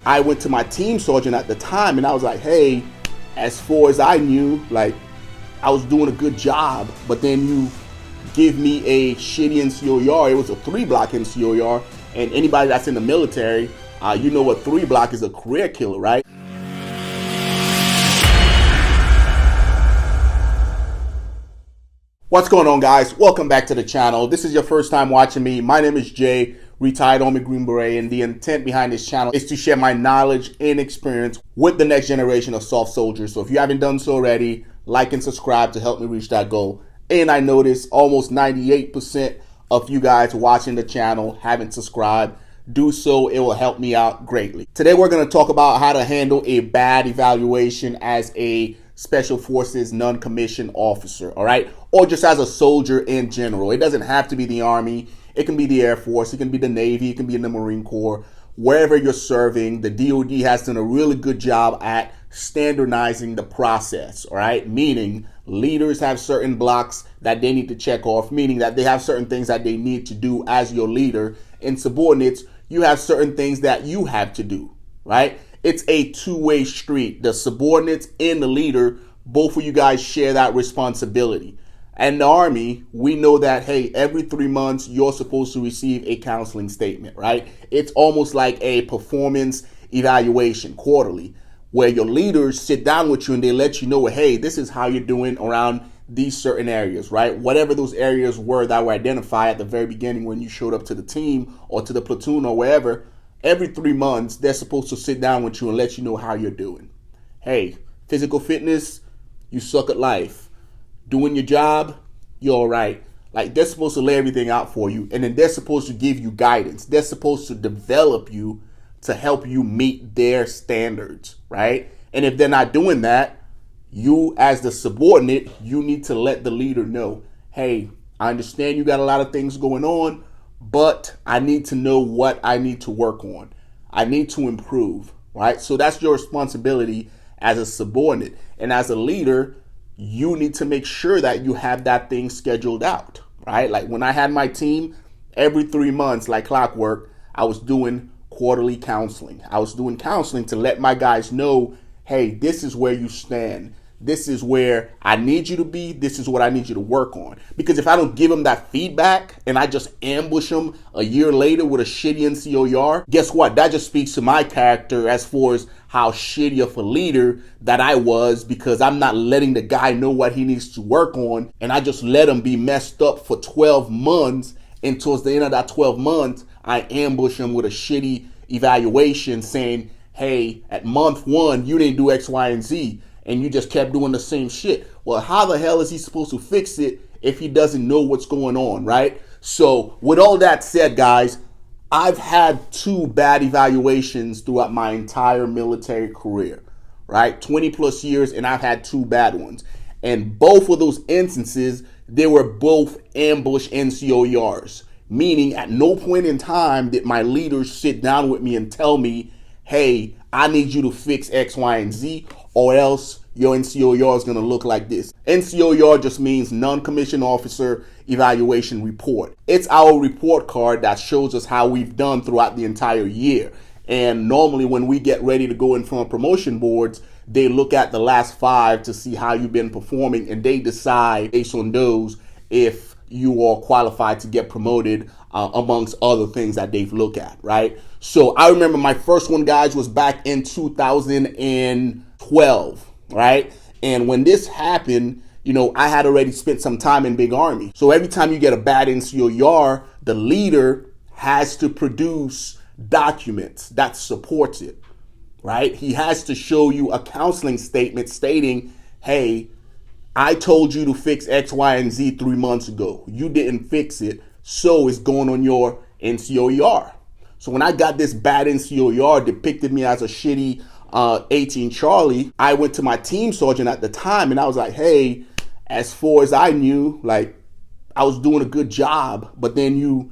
I went to my team sergeant at the time and I was like, hey, as far as I knew, like, I was doing a good job, but then you give me a shitty NCOR. It was a 3-block NCOR, and anybody that's in the military, you know what 3-block is, a career killer, right? What's going on, guys? Welcome back to the channel. This is your first time watching me. My name is Jay, retired Army Green Beret, and the intent behind this channel is to share my knowledge and experience with the next generation of soft soldiers. So if you haven't done so already, like and subscribe to help me reach that goal. And I noticed almost 98% of you guys watching the channel haven't subscribed. Do so, it will help me out greatly. Today we're going to talk about how to handle a bad evaluation as a Special Forces non-commissioned officer, all right? Or just as a soldier in general. It doesn't have to be the Army. It can be the Air Force. It can be the Navy. It can be in the Marine Corps. Wherever you're serving, the DoD has done a really good job at standardizing the process, all right? Meaning leaders have certain blocks that they need to check off, meaning that they have certain things that they need to do as your leader. And subordinates, you have certain things that you have to do, right? It's a two-way street. The subordinates and the leader, both of you guys share that responsibility. And the Army, we know that, hey, every 3 months, you're supposed to receive a counseling statement, right? It's almost like a performance evaluation quarterly, where your leaders sit down with you and they let you know, hey, this is how you're doing around these certain areas, right? Whatever those areas were that were identified at the very beginning when you showed up to the team or to the platoon or wherever, every 3 months, they're supposed to sit down with you and let you know how you're doing. Hey, physical fitness, you suck at life. Doing your job, you're all right. Like, they're supposed to lay everything out for you, and then they're supposed to give you guidance. They're supposed to develop you to help you meet their standards, right? And if they're not doing that, you as the subordinate, you need to let the leader know, hey, I understand you got a lot of things going on, but I need to know what I need to work on. I need to improve, right? So that's your responsibility as a subordinate. And as a leader, you need to make sure that you have that thing scheduled out, right? Like when I had my team, every 3 months, like clockwork, I was doing quarterly counseling. I was doing counseling to let my guys know, hey, this is where you stand. This is where I need you to be. This is what I need you to work on. Because if I don't give them that feedback and I just ambush them a year later with a shitty NCOR, guess what? That just speaks to my character as far as how shitty of a leader that I was, because I'm not letting the guy know what he needs to work on. And I just let him be messed up for 12 months. And towards the end of that 12 months, I ambush him with a shitty evaluation saying, hey, at month 1, you didn't do X, Y, and Z. And you just kept doing the same shit. Well, how the hell is he supposed to fix it if he doesn't know what's going on, right? So with all that said, guys, I've had 2 bad evaluations throughout my entire military career, right? 20 plus years, and I've had 2 bad ones. And both of those instances, they were both ambush NCOERs, meaning at no point in time did my leaders sit down with me and tell me, hey, I need you to fix X, Y, and Z, or else your NCOER is going to look like this. NCOER just means non-commissioned officer evaluation report. It's our report card that shows us how we've done throughout the entire year. And normally when we get ready to go in front of promotion boards, they look at the last 5 to see how you've been performing, and they decide based on those if you are qualified to get promoted, amongst other things that they've looked at, right? So I remember my first one, guys, was back in 2012, right? And when this happened, you know, I had already spent some time in Big Army. So every time you get a bad NCOER, the leader has to produce documents that supports it, right? He has to show you a counseling statement stating, hey, I told you to fix X, Y, and Z 3 months ago. You didn't fix it, so it's going on your NCOER. So when I got this bad NCOER depicted me as a shitty 18 Charlie, I went to my team sergeant at the time and I was like, hey, as far as I knew, like, I was doing a good job, but then you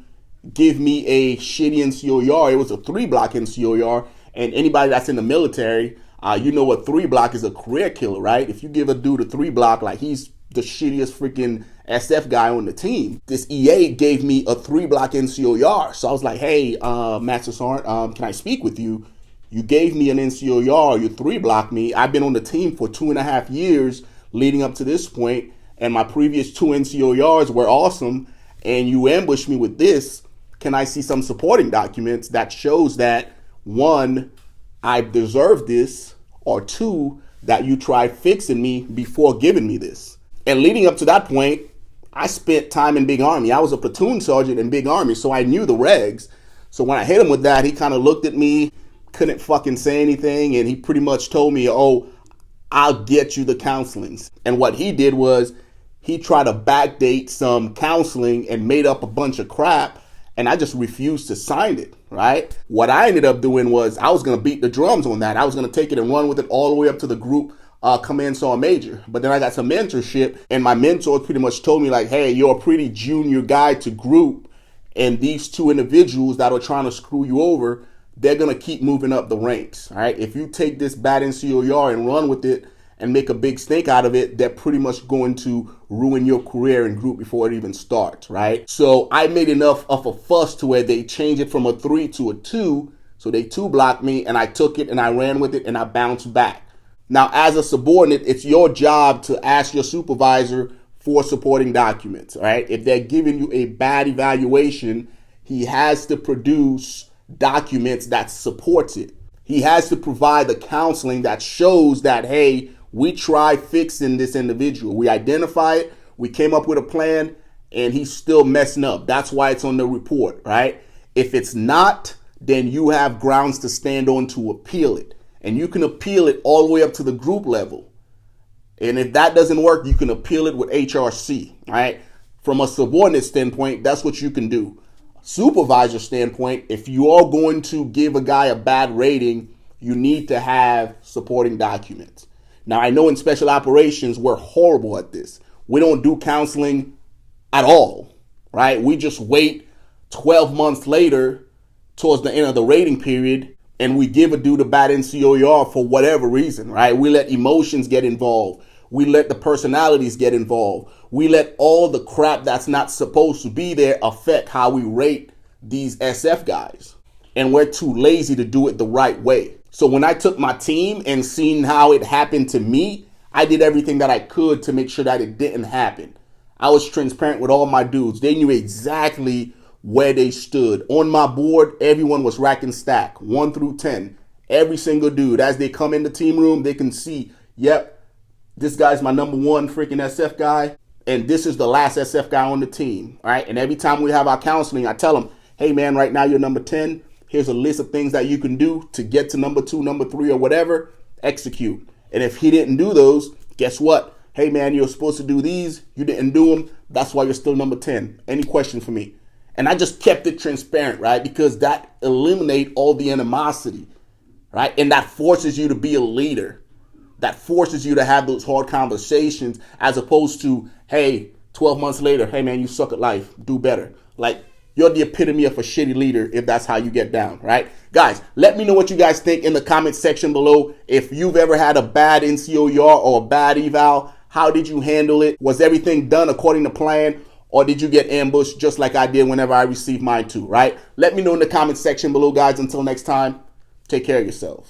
give me a shitty NCOER. It was a 3-block NCOER, and anybody that's in the military, you know what 3-block is, a career killer, right? If you give a dude a 3-block, like, he's the shittiest freaking SF guy on the team. This EA gave me a 3-block NCOER. So I was like, hey, Master Sergeant, can I speak with you? You gave me an NCOR, you 3-blocked me. I've been on the team for 2.5 years leading up to this point, and my previous 2 NCORs were awesome, and you ambushed me with this. Can I see some supporting documents that shows that, 1, I deserve this, or 2, that you tried fixing me before giving me this? And leading up to that point, I spent time in Big Army. I was a platoon sergeant in Big Army, so I knew the regs. So when I hit him with that, he kind of looked at me, couldn't fucking say anything, and he pretty much told me, oh, I'll get you the counselings. And what he did was he tried to backdate some counseling and made up a bunch of crap, and I just refused to sign it, right? What I ended up doing was I was going to beat the drums on that. I was going to take it and run with it all the way up to the group command sergeant major. But then I got some mentorship, and my mentor pretty much told me like, hey, you're a pretty junior guy to group, and these 2 individuals that are trying to screw you over, they're going to keep moving up the ranks, all right? If you take this bad NCOR and run with it and make a big snake out of it, they're pretty much going to ruin your career in group before it even starts, right? So I made enough of a fuss to where they changed it from a 3 to a 2. So they 2-blocked me, and I took it and I ran with it and I bounced back. Now, as a subordinate, it's your job to ask your supervisor for supporting documents, all right? If they're giving you a bad evaluation, he has to produce documents that supports it. He has to provide the counseling that shows that, hey, we tried fixing this individual. We identify it, we came up with a plan, and he's still messing up. That's why it's on the report, right? If it's not, then you have grounds to stand on to appeal it. And you can appeal it all the way up to the group level. And if that doesn't work, you can appeal it with HRC, right? From a subordinate standpoint, that's what you can do. Supervisor standpoint, if you are going to give a guy a bad rating, you need to have supporting documents. Now, I know in special operations, we're horrible at this. We don't do counseling at all, right? We just wait 12 months later towards the end of the rating period, and we give a dude a bad NCOR for whatever reason, right? We let emotions get involved. We let the personalities get involved. We let all the crap that's not supposed to be there affect how we rate these SF guys. And we're too lazy to do it the right way. So when I took my team and seen how it happened to me, I did everything that I could to make sure that it didn't happen. I was transparent with all my dudes. They knew exactly where they stood. On my board, everyone was rack and stack, 1 through 10. Every single dude, as they come in the team room, they can see, yep, this guy's my number 1 freaking SF guy, and this is the last SF guy on the team, all right? And every time we have our counseling, I tell them, hey, man, right now you're number 10. Here's a list of things that you can do to get to number 2, number 3, or whatever. Execute. And if he didn't do those, guess what? Hey, man, you're supposed to do these. You didn't do them. That's why you're still number 10. Any question for me? And I just kept it transparent, right? Because that eliminates all the animosity, right? And that forces you to be a leader. That forces you to have those hard conversations as opposed to, hey, 12 months later, hey, man, you suck at life. Do better. Like, you're the epitome of a shitty leader if that's how you get down, right? Guys, let me know what you guys think in the comment section below. If you've ever had a bad NCOR or a bad eval, how did you handle it? Was everything done according to plan? Or did you get ambushed just like I did whenever I received mine too, right? Let me know in the comment section below, guys. Until next time, take care of yourselves.